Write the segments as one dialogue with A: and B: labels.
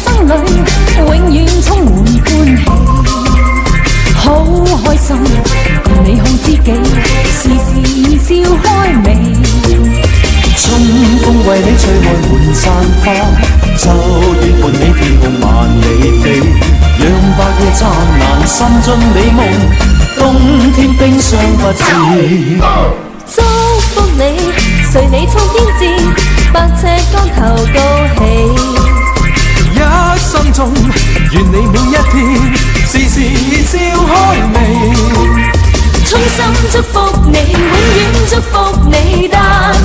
A: 生裏永遠充滿歡喜，好開心，共你好知己，時時笑開眉。
B: 春風為你吹開滿山花，秋月伴你天空萬里飛，讓白夜燦爛，心中美夢，冬天冰霜不至。
A: 祝福你，隨你衝天志，百尺竿頭高起。
B: 一生中，願你每一天，時時笑開眉。
A: 衷心祝福你，永遠祝福你，達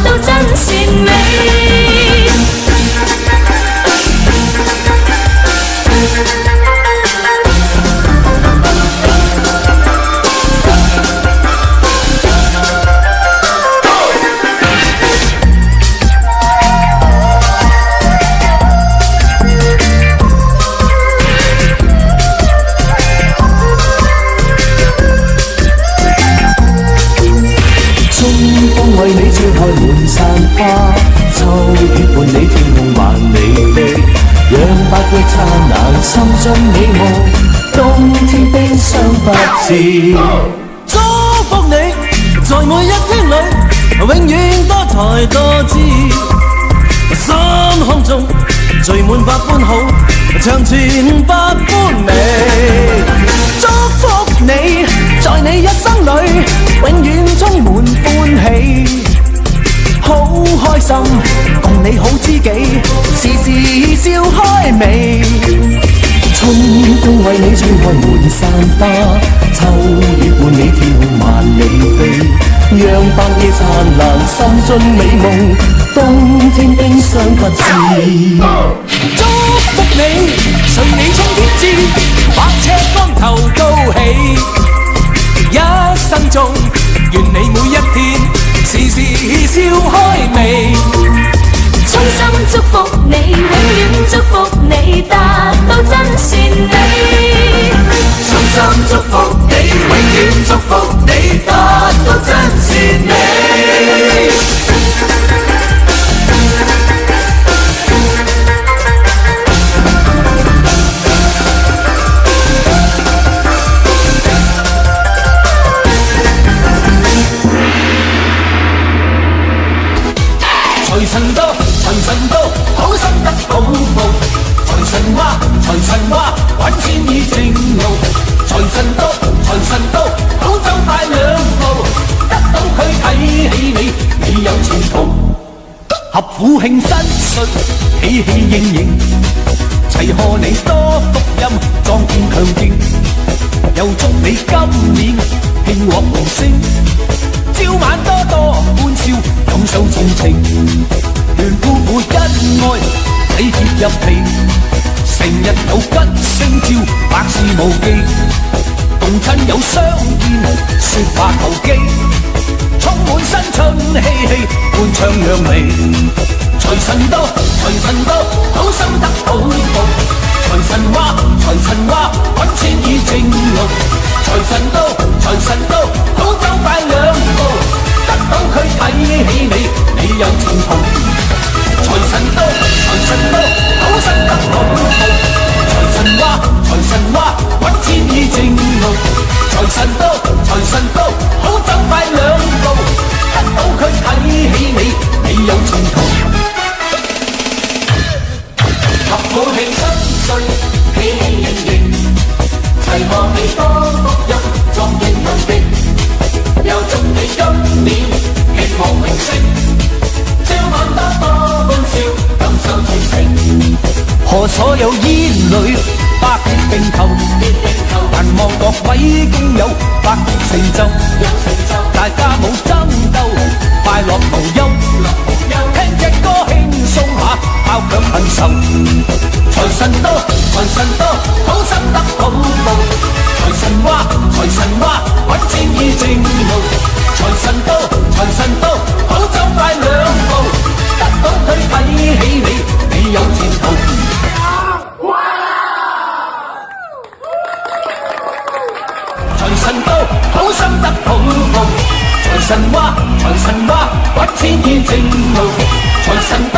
A: 到真善美。
B: 為你吹開滿山花，秋月伴你天空萬里飛，讓白日燦爛，心中美夢，冬天冰霜不至。祝福你，在每一天裏，永遠多才多姿，心胸中聚滿百般好，長存百般美。祝福你，在你一生裏，永遠充滿歡喜，好開心，共你好知己，時時笑開眉。春風為你吹開滿山花，秋月伴你天空萬里飛，讓白夜燦爛，心中美夢，冬天冰霜不至。祝福你，隨你衝天志，百尺竿頭高起。一生中，願你每一天，時時笑開眉。
A: 衷心祝福你，永遠祝福你，達到真善美。
B: 衷心祝福你，永遠祝福你，達到真善美。財神到，財神到，好心得好報。財神話，財神話，揾錢已正路。財神到，財神到，好走快兩步，得到佢睇起你，你有前途。合府慶新歲，喜氣盈盈，齊賀你多福音，壯健強勁。又祝你今年慶獲榮升，朝晚多多歡笑，感受前程。願夫婦恩愛，體貼入皮，成日有吉星照，百事無忌。共親友相見，説話投機，充滿新春氣氣，歡唱揚眉。財神到，財神到，好心得好報。財神話，財神話，揾錢已正路。財神到，財神到，好走快兩步，得到佢睇起你，你有前途。財神到，財神到，好心得好報。財神話，財神話，揾錢已正路。財神到，財神到，好走快兩步，得到佢睇起你，你有前途。合府慶新歲，喜氣盈盈，齊賀你多福音，壯健強勁。又祝你今年慶獲榮升，朝晚多多歡笑，感受前程。賀所有煙女百業並頭，但望各位工友百業成就，大家冇爭鬥，快樂無憂。聽隻歌輕鬆下，拋卻恨愁。財神到，財神到，好心得好報。財神話，財神話，揾錢已正路。財神到，財神到，好走快兩步，得到佢睇起你，你有前途。財神到，好心得好報。財神話，財神話，揾錢已正路。財神到。